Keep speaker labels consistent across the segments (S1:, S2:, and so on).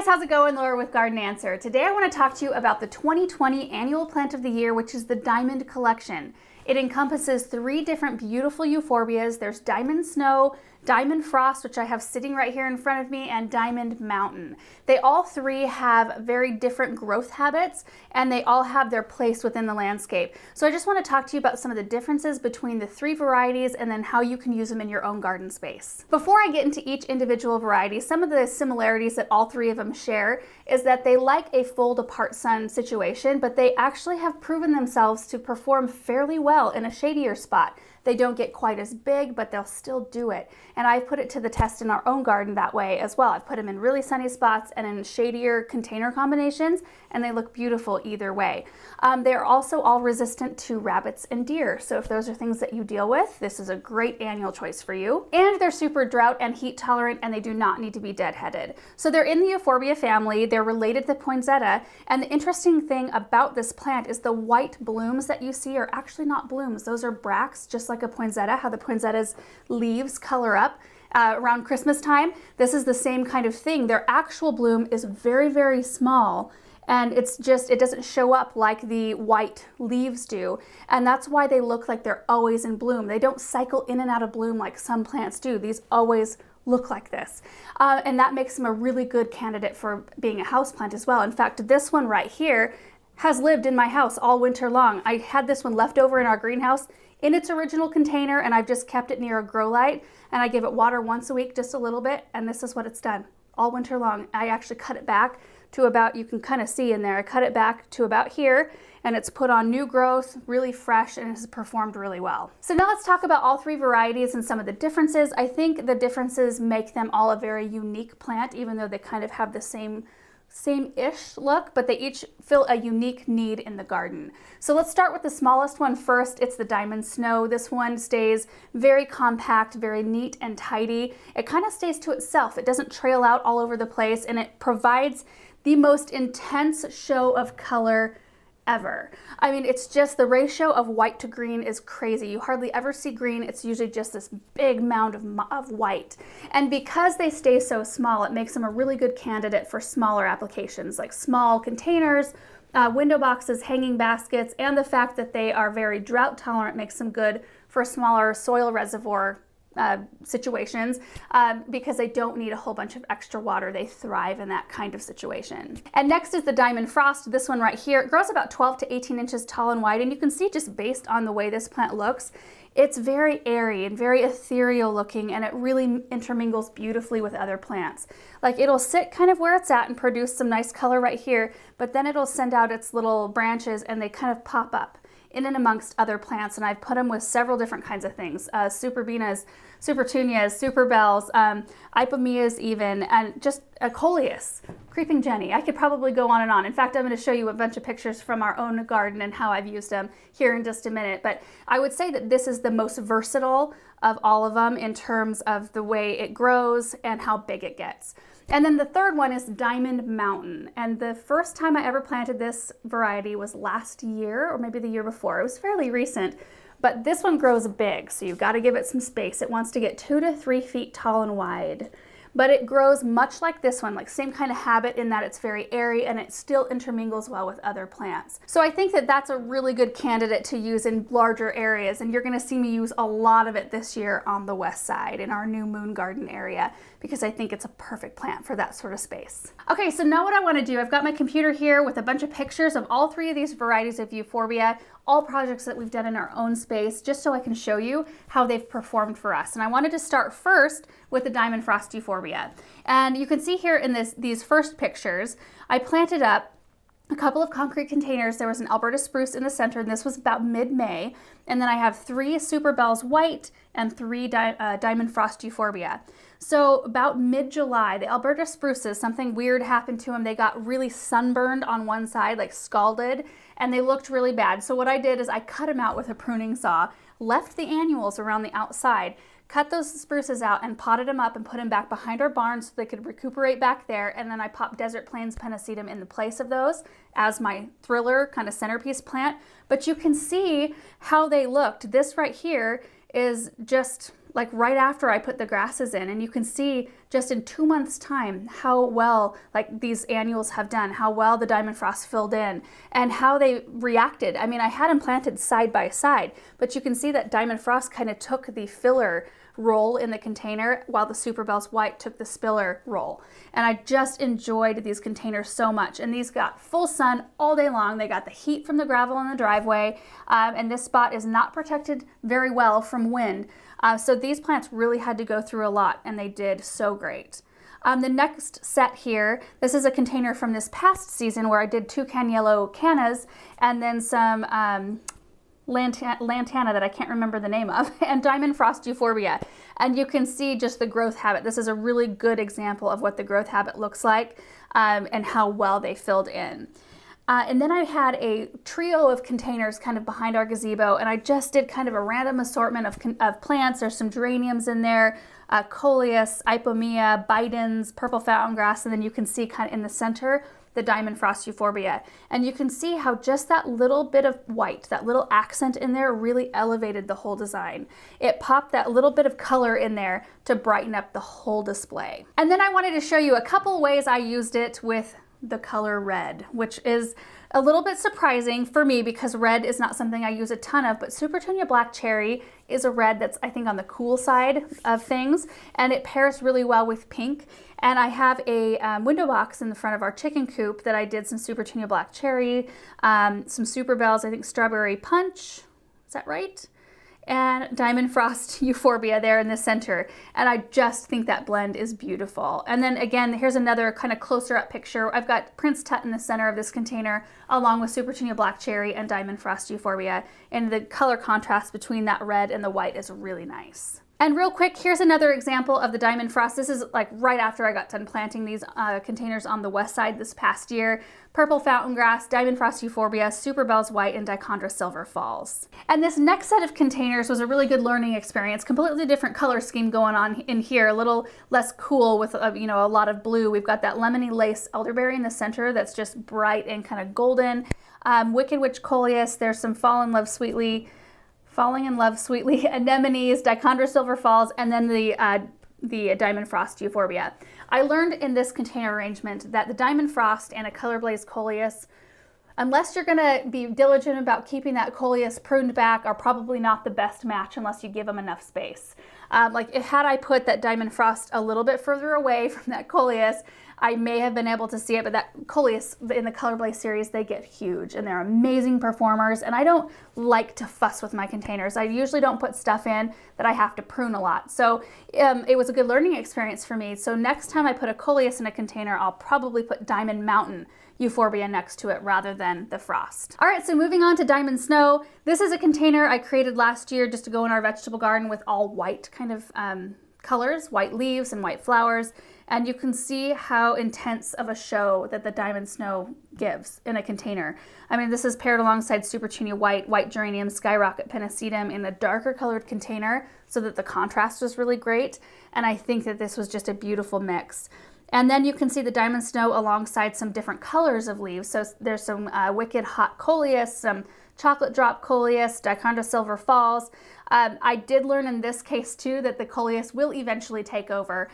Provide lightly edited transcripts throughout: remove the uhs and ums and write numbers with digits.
S1: guys, how's it going? Laura with Garden Answer. Today I want to talk to you about the 2020 annual plant of the year, which is the Diamond collection. It encompasses 3 different beautiful euphorbias. There's Diamond Snow, Diamond Frost, which I have sitting right here in front of me, and Diamond Mountain. They all 3 have very different growth habits, and they all have their place within the landscape. So I just want to talk to you about some of the differences between the 3 varieties and then how you can use them in your own garden space. Before I get into each individual variety, some of the similarities that all 3 of them share is that they like a fold apart sun situation, but they actually have proven themselves to perform fairly well in a shadier spot. They don't get quite as big, but they'll still do it. And I've put it to the test in our own garden that way as well. I've put them in really sunny spots and in shadier container combinations, and they look beautiful either way. They're also all resistant to rabbits and deer. So if those are things that you deal with, this is a great annual choice for you. And they're super drought and heat tolerant, and they do not need to be deadheaded. So they're in the Euphorbia family. They're related to poinsettia. And the interesting thing about this plant is the white blooms that you see are actually not blooms. Those are bracts, just like a poinsettia, how the poinsettia's leaves color up around Christmas time. This is the same kind of thing. Their actual bloom is very, very small, and it doesn't show up like the white leaves do. And that's why they look like they're always in bloom. They don't cycle in and out of bloom like some plants do. These always look like this. And that makes them a really good candidate for being a houseplant as well. In fact, this one right here has lived in my house all winter long. I had this one left over in our greenhouse in its original container, and I've just kept it near a grow light, and I give it water once a week, just a little bit, and this is what it's done all winter long. I actually cut it back to about, you can kind of see in there, I cut it back to about here, and it's put on new growth, really fresh, and has performed really well. So now let's talk about all 3 varieties and some of the differences. I think the differences make them all a very unique plant, even though they kind of have the same-ish look, but they each fill a unique need in the garden. So let's start with the smallest one first. It's the Diamond Snow. This one stays very compact, very neat and tidy. It kind of stays to itself. It doesn't trail out all over the place, and it provides the most intense show of color ever. I mean, it's just the ratio of white to green is crazy. You hardly ever see green. It's usually just this big mound of white. And because they stay so small, it makes them a really good candidate for smaller applications like small containers, window boxes, hanging baskets, and the fact that they are very drought tolerant makes them good for smaller soil reservoir situations because they don't need a whole bunch of extra water. They thrive in that kind of situation. And next is the Diamond Frost. This one right here, it grows about 12 to 18 inches tall and wide, and you can see just based on the way this plant looks, it's very airy and very ethereal looking, and it really intermingles beautifully with other plants. Like, it'll sit kind of where it's at and produce some nice color right here, but then it'll send out its little branches and they kind of pop up in and amongst other plants, and I've put them with several different kinds of things. Superbenas, Supertunias, Superbells, Ipomoeas even, and just a Coleus, Creeping Jenny. I could probably go on and on. In fact, I'm going to show you a bunch of pictures from our own garden and how I've used them here in just a minute. But I would say that this is the most versatile of all of them in terms of the way it grows and how big it gets. And then the third one is Diamond Mountain. And the first time I ever planted this variety was last year, or maybe the year before. It was fairly recent, but this one grows big, so you've got to give it some space. It wants to get 2 to 3 feet tall and wide. But it grows much like this one, like same kind of habit in that it's very airy and it still intermingles well with other plants. So I think that that's a really good candidate to use in larger areas, and you're going to see me use a lot of it this year on the west side in our new moon garden area, because I think it's a perfect plant for that sort of space. Okay, so now what I want to do, I've got my computer here with a bunch of pictures of all 3 of these varieties of Euphorbia, all projects that we've done in our own space, just so I can show you how they've performed for us. And I wanted to start first with the Diamond Frost Euphorbia. And you can see here in these first pictures, I planted up a couple of concrete containers. There was an Alberta spruce in the center, and this was about mid-May. And then I have 3 Superbells white and 3 Diamond Frost Euphorbia. So about mid-July, the Alberta spruces, something weird happened to them. They got really sunburned on one side, like scalded, and they looked really bad. So what I did is I cut them out with a pruning saw, left the annuals around the outside, cut those spruces out and potted them up and put them back behind our barn so they could recuperate back there. And then I popped Desert Plains Pennisetum in the place of those as my thriller kind of centerpiece plant. But you can see how they looked. This right here is just like right after I put the grasses in, and you can see just in 2 months time how well like these annuals have done, how well the diamond frost filled in and how they reacted. I mean, I had them planted side by side, but you can see that diamond frost kind of took the filler role in the container while the Super Bells White took the spiller role. And I just enjoyed these containers so much. And these got full sun all day long. They got the heat from the gravel in the driveway. And this spot is not protected very well from wind. So these plants really had to go through a lot, and they did so great. The next set here, this is a container from this past season where I did toucan yellow cannas and then some lantana that I can't remember the name of, and diamond frost euphorbia. And you can see just the growth habit. This is a really good example of what the growth habit looks like and how well they filled in. And then I had a trio of containers kind of behind our gazebo, and I just did kind of a random assortment of plants. There's some geraniums in there, coleus, ipomea, bidens, purple fountain grass, and then you can see kind of in the center the diamond frost euphorbia. And you can see how just that little bit of white, that little accent in there really elevated the whole design. It popped that little bit of color in there to brighten up the whole display. And then I wanted to show you a couple ways I used it with the color red, which is a little bit surprising for me because red is not something I use a ton of, but Super Tunia Black Cherry is a red that's, I think, on the cool side of things, and it pairs really well with pink. And I have a window box in the front of our chicken coop that I did some Super Tunia Black Cherry, some Super Bells, I think Strawberry Punch, is that right? And Diamond Frost Euphorbia there in the center. And I just think that blend is beautiful. And then again, here's another kind of closer up picture. I've got Prince Tut in the center of this container, along with Super Tunia Black Cherry and Diamond Frost Euphorbia. And the color contrast between that red and the white is really nice. And real quick, here's another example of the Diamond Frost. This is like right after I got done planting these containers on the west side this past year. Purple Fountain Grass, Diamond Frost Euphorbia, Super Bells White, and Dichondra Silver Falls. And this next set of containers was a really good learning experience. Completely different color scheme going on in here, a little less cool with a lot of blue. We've got that lemony lace elderberry in the center that's just bright and kind of golden. Wicked Witch Coleus, there's some Falling in Love Sweetly, anemones, Dichondra Silver Falls, and then the Diamond Frost Euphorbia. I learned in this container arrangement that the Diamond Frost and a Color Blaze Coleus, unless you're gonna be diligent about keeping that Coleus pruned back, are probably not the best match unless you give them enough space. Had I put that Diamond Frost a little bit further away from that Coleus, I may have been able to see it, but that Coleus in the Color Blaze series, they get huge and they're amazing performers, and I don't like to fuss with my containers. I usually don't put stuff in that I have to prune a lot. So it was a good learning experience for me. So next time I put a Coleus in a container, I'll probably put Diamond Mountain Euphorbia next to it rather than the Frost. All right, so moving on to Diamond Snow. This is a container I created last year just to go in our vegetable garden with all white kind of colors, white leaves and white flowers. And you can see how intense of a show that the Diamond Snow gives in a container. I mean, this is paired alongside Super Tunia White, White Geranium, Skyrocket Pennisetum in the darker colored container so that the contrast was really great. And I think that this was just a beautiful mix. And then you can see the Diamond Snow alongside some different colors of leaves. So there's some Wicked Hot Coleus, some Chocolate Drop Coleus, Dichondra Silver Falls. I did learn in this case too that the Coleus will eventually take over.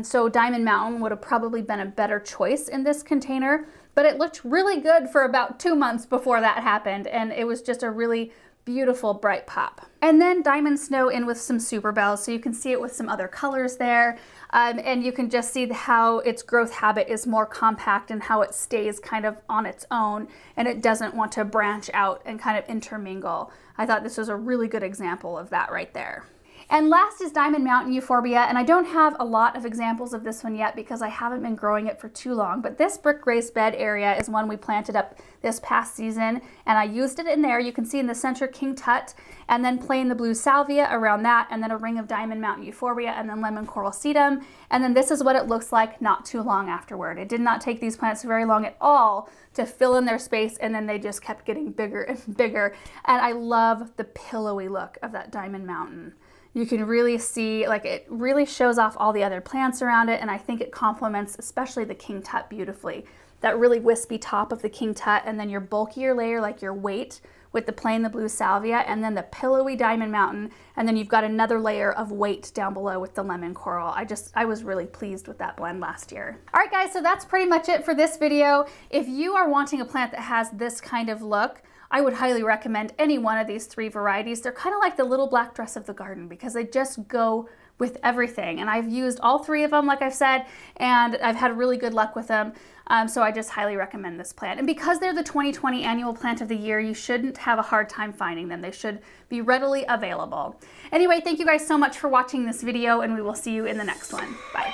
S1: So Diamond Mountain would have probably been a better choice in this container, but it looked really good for about 2 months before that happened, and it was just a really beautiful bright pop. And then Diamond Snow in with some Super Bells, so you can see it with some other colors there, and you can just see how its growth habit is more compact and how it stays kind of on its own and it doesn't want to branch out and kind of intermingle. I thought this was a really good example of that right there. And last is Diamond Mountain Euphorbia, and I don't have a lot of examples of this one yet because I haven't been growing it for too long, but this brick raised bed area is one we planted up this past season, and I used it in there. You can see in the center King Tut, and then plain the blue salvia around that, and then a ring of Diamond Mountain Euphorbia, and then lemon coral sedum, and then this is what it looks like not too long afterward. It did not take these plants very long at all to fill in their space, and then they just kept getting bigger and bigger, and I love the pillowy look of that Diamond Mountain. You can really see, like, it really shows off all the other plants around it, and I think it complements especially the King Tut beautifully. That really wispy top of the King Tut, and then your bulkier layer, like your weight, with the plain, the blue salvia, and then the pillowy diamond mountain, and then you've got another layer of weight down below with the lemon coral. I was really pleased with that blend last year. All right guys, so that's pretty much it for this video. If you are wanting a plant that has this kind of look, I would highly recommend any one of these 3 varieties. They're kind of like the little black dress of the garden because they just go with everything. And I've used all 3 of them, like I've said, and I've had really good luck with them. So I just highly recommend this plant. And because they're the 2020 annual plant of the year, you shouldn't have a hard time finding them. They should be readily available. Anyway, thank you guys so much for watching this video, and we will see you in the next one. Bye.